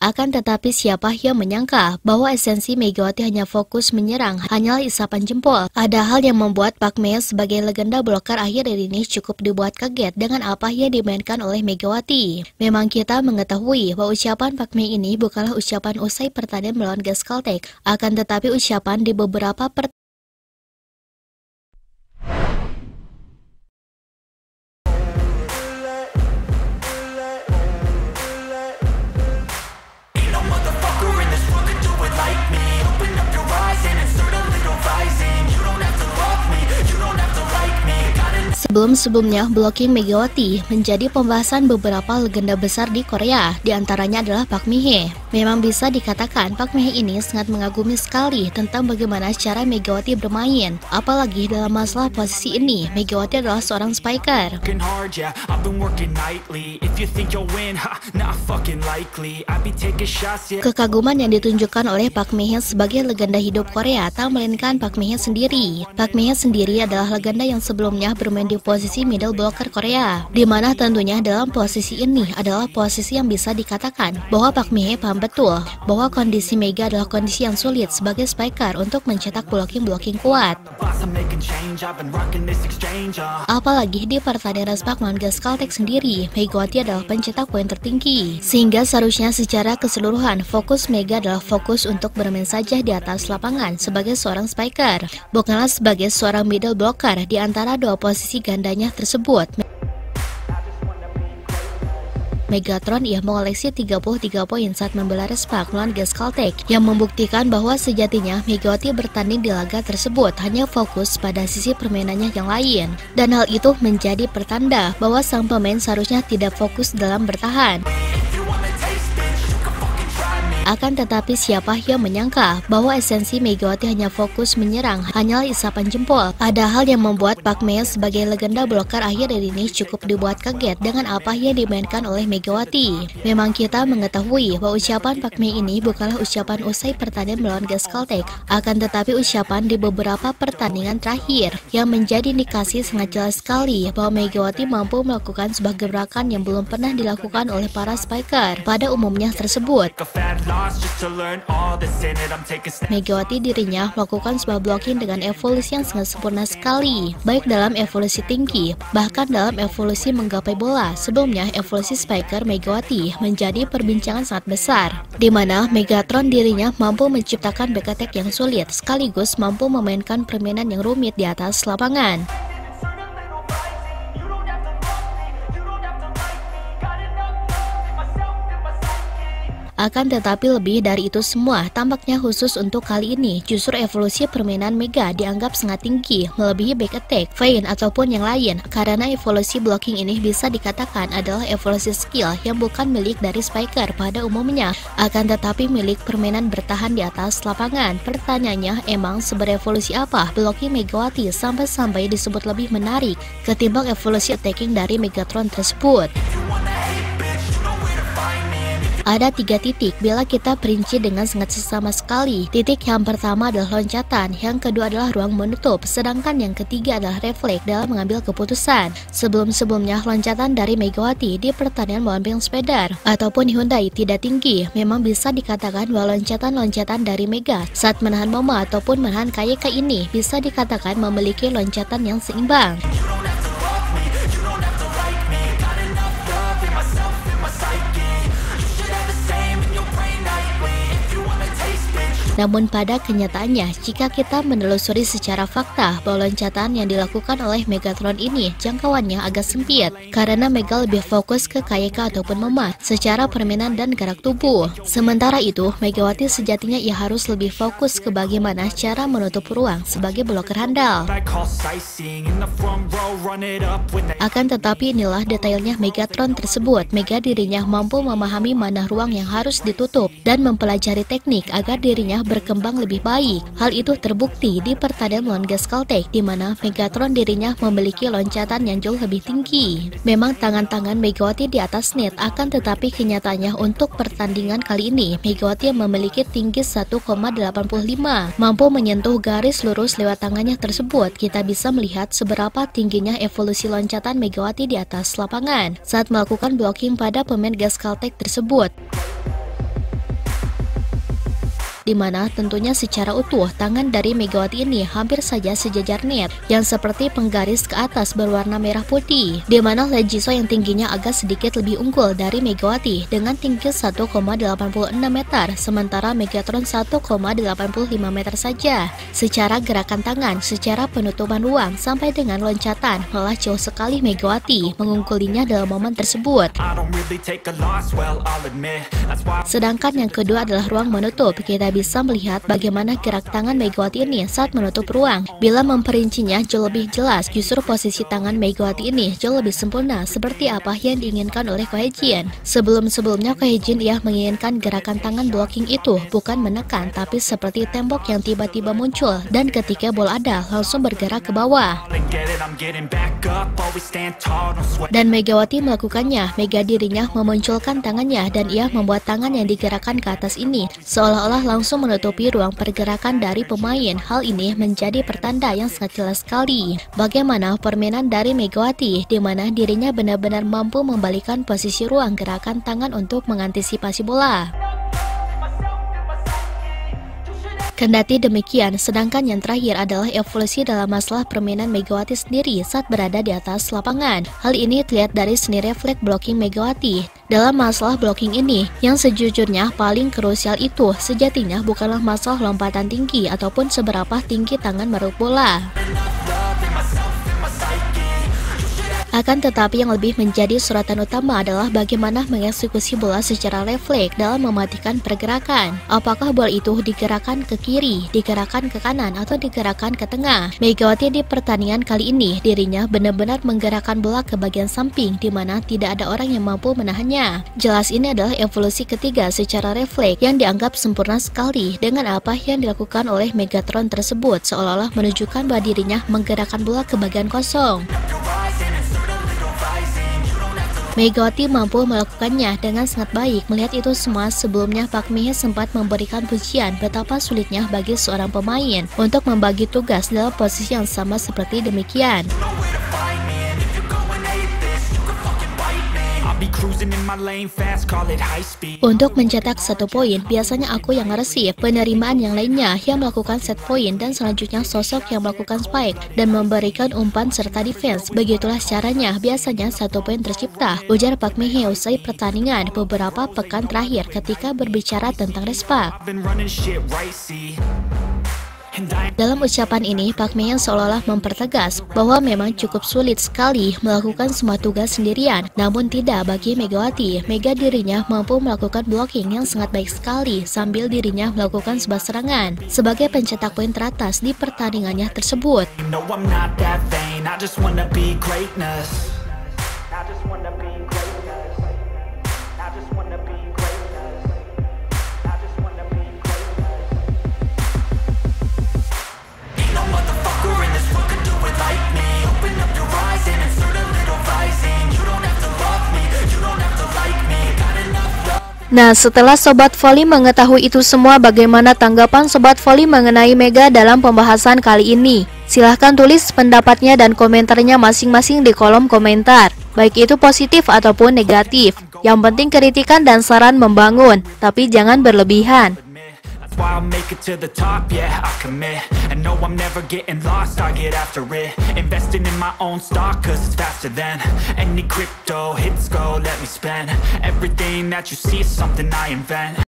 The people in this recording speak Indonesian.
Akan tetapi siapa yang menyangka bahwa esensi Megawati hanya fokus menyerang hanyalah isapan jempol. Ada hal yang membuat Park Mae sebagai legenda bloker akhir-akhir ini cukup dibuat kaget dengan apa yang dimainkan oleh Megawati. Memang kita mengetahui bahwa ucapan Park Mae ini bukanlah ucapan usai pertandingan melawan Gas Caltech, akan tetapi ucapan di beberapa pertandingan sebelum-sebelumnya. Blocking Megawati menjadi pembahasan beberapa legenda besar di Korea, diantaranya adalah Park Mae. Memang bisa dikatakan Park Mae ini sangat mengagumi sekali tentang bagaimana cara Megawati bermain. Apalagi dalam masalah posisi ini, Megawati adalah seorang spiker. Kekaguman yang ditunjukkan oleh Park Mae sebagai legenda hidup Korea tak melainkan Park Mae sendiri. Park Mae sendiri adalah legenda yang sebelumnya bermain di posisi middle blocker Korea, di mana tentunya dalam posisi ini adalah posisi yang bisa dikatakan bahwa Park Mae paham betul bahwa kondisi Mega adalah kondisi yang sulit sebagai spiker untuk mencetak blocking kuat. Apalagi di pertandingan respak melawan Gas Caltech sendiri, Megawati adalah pencetak poin tertinggi, sehingga seharusnya secara keseluruhan fokus Mega adalah fokus untuk bermain saja di atas lapangan sebagai seorang spiker, bukanlah sebagai seorang middle blocker di antara dua posisi gandanya tersebut. Megatron ia mengoleksi 33 poin saat membela respak melawan Gas Caltech, yang membuktikan bahwa sejatinya Megawati bertanding di laga tersebut hanya fokus pada sisi permainannya yang lain, dan hal itu menjadi pertanda bahwa sang pemain seharusnya tidak fokus dalam bertahan. Akan tetapi siapa yang menyangka bahwa esensi Megawati hanya fokus menyerang hanyalah isapan jempol. Ada hal yang membuat Park Mae sebagai legenda bloker akhir-akhir ini cukup dibuat kaget dengan apa yang dimainkan oleh Megawati. Memang kita mengetahui bahwa ucapan Park Mae ini bukanlah ucapan usai pertandingan melawan Gas Caltech, akan tetapi ucapan di beberapa pertandingan terakhir yang menjadi indikasi sangat jelas sekali bahwa Megawati mampu melakukan sebuah gerakan yang belum pernah dilakukan oleh para spiker pada umumnya tersebut. Megawati dirinya melakukan sebuah blocking dengan evolusi yang sangat sempurna sekali, baik dalam evolusi tinggi, bahkan dalam evolusi menggapai bola. Sebelumnya, evolusi spiker Megawati menjadi perbincangan sangat besar, di mana Megatron dirinya mampu menciptakan back attack yang sulit, sekaligus mampu memainkan permainan yang rumit di atas lapangan. Akan tetapi lebih dari itu semua, tampaknya khusus untuk kali ini, justru evolusi permainan Mega dianggap sangat tinggi, melebihi back attack, feint, ataupun yang lain, karena evolusi blocking ini bisa dikatakan adalah evolusi skill yang bukan milik dari spiker pada umumnya, akan tetapi milik permainan bertahan di atas lapangan. Pertanyaannya, emang seberevolusi apa blocking Megawati sampai disebut lebih menarik ketimbang evolusi attacking dari Megatron tersebut? Ada 3 titik bila kita perinci dengan sangat seksama sekali. Titik yang pertama adalah loncatan, yang kedua adalah ruang menutup, sedangkan yang ketiga adalah refleks dalam mengambil keputusan. Sebelum-sebelumnya loncatan dari Megawati di pertandingan melawan Bang Speder ataupun Hyundai tidak tinggi. Memang bisa dikatakan bahwa loncatan-loncatan dari Mega saat menahan Moma ataupun menahan KYK ini bisa dikatakan memiliki loncatan yang seimbang. Namun pada kenyataannya, jika kita menelusuri secara fakta bahwa loncatan yang dilakukan oleh Megatron ini jangkauannya agak sempit, karena Mega lebih fokus ke KYK ataupun Moma secara permainan dan gerak tubuh. Sementara itu, Megawati sejatinya ia harus lebih fokus ke bagaimana cara menutup ruang sebagai bloker handal. Akan tetapi inilah detailnya Megatron tersebut. Mega dirinya mampu memahami mana ruang yang harus ditutup dan mempelajari teknik agar dirinya berkembang lebih baik. Hal itu terbukti di pertandingan melawan Gas Caltech, di mana Megatron dirinya memiliki loncatan yang jauh lebih tinggi. Memang tangan-tangan Megawati di atas net, akan tetapi kenyataannya untuk pertandingan kali ini Megawati memiliki tinggi 1,85, mampu menyentuh garis lurus lewat tangannya tersebut. Kita bisa melihat seberapa tingginya evolusi loncatan Megawati di atas lapangan saat melakukan blocking pada pemain Gas Caltech tersebut. di mana tentunya secara utuh tangan dari Megawati ini hampir saja sejajar net, yang seperti penggaris ke atas berwarna merah putih, di mana Legiso yang tingginya agak sedikit lebih unggul dari Megawati dengan tinggi 1,86 meter, sementara Megatron 1,85 meter saja. Secara gerakan tangan, secara penutupan ruang, sampai dengan loncatan, malah jauh sekali Megawati mengungkulinya dalam momen tersebut. Sedangkan yang kedua adalah ruang menutup. Kita bisa melihat bagaimana gerak tangan Megawati ini saat menutup ruang. Bila memperincinya jauh lebih jelas, justru posisi tangan Megawati ini jauh lebih sempurna seperti apa yang diinginkan oleh Ko Hye-jin. Sebelum-sebelumnya Ko Hye-jin ia menginginkan gerakan tangan blocking itu bukan menekan, tapi seperti tembok yang tiba-tiba muncul dan ketika bola ada langsung bergerak ke bawah. Dan Megawati melakukannya. Mega dirinya memunculkan tangannya dan ia membuat tangan yang digerakkan ke atas ini seolah-olah langsung menutupi ruang pergerakan dari pemain. Hal ini menjadi pertanda yang sangat jelas sekali bagaimana permainan dari Megawati, di mana dirinya benar-benar mampu membalikan posisi ruang gerakan tangan untuk mengantisipasi bola. Kendati demikian, sedangkan yang terakhir adalah evolusi dalam masalah permainan Megawati sendiri saat berada di atas lapangan. Hal ini terlihat dari seni refleks blocking Megawati. Dalam masalah blocking ini, yang sejujurnya paling krusial itu sejatinya bukanlah masalah lompatan tinggi ataupun seberapa tinggi tangan meruk bola. Akan tetapi yang lebih menjadi sorotan utama adalah bagaimana mengeksekusi bola secara refleks dalam mematikan pergerakan. Apakah bola itu digerakkan ke kiri, digerakkan ke kanan, atau digerakkan ke tengah? Megawati di pertandingan kali ini dirinya benar-benar menggerakkan bola ke bagian samping, di mana tidak ada orang yang mampu menahannya. Jelas ini adalah evolusi ketiga secara refleks yang dianggap sempurna sekali dengan apa yang dilakukan oleh Megatron tersebut, seolah-olah menunjukkan bahwa dirinya menggerakkan bola ke bagian kosong. Megawati mampu melakukannya dengan sangat baik. Melihat itu semua, sebelumnya Park Min-hye sempat memberikan pujian betapa sulitnya bagi seorang pemain untuk membagi tugas dalam posisi yang sama seperti demikian. Untuk mencetak 1 poin, biasanya aku yang nge-receive, penerimaan yang lainnya yang melakukan set point, dan selanjutnya sosok yang melakukan spike dan memberikan umpan serta defense. Begitulah caranya biasanya 1 poin tercipta, ujar Park Min-hye usai pertandingan beberapa pekan terakhir ketika berbicara tentang respak. Dalam ucapan ini, Park Min-hye seolah-olah mempertegas bahwa memang cukup sulit sekali melakukan semua tugas sendirian, namun tidak bagi Megawati. Mega dirinya mampu melakukan blocking yang sangat baik sekali sambil dirinya melakukan sebuah serangan sebagai pencetak poin teratas di pertandingannya tersebut. Nah, setelah Sobat Voli mengetahui itu semua, bagaimana tanggapan Sobat Voli mengenai Mega dalam pembahasan kali ini? Silahkan tulis pendapatnya dan komentarnya masing-masing di kolom komentar, baik itu positif ataupun negatif. Yang penting kritikan dan saran membangun, tapi jangan berlebihan. Why I'll make it to the top, yeah, I commit. And no, I'm never getting lost, I get after it. Investing in my own stock, cause it's faster than any crypto hits go, let me spend. Everything that you see is something I invent.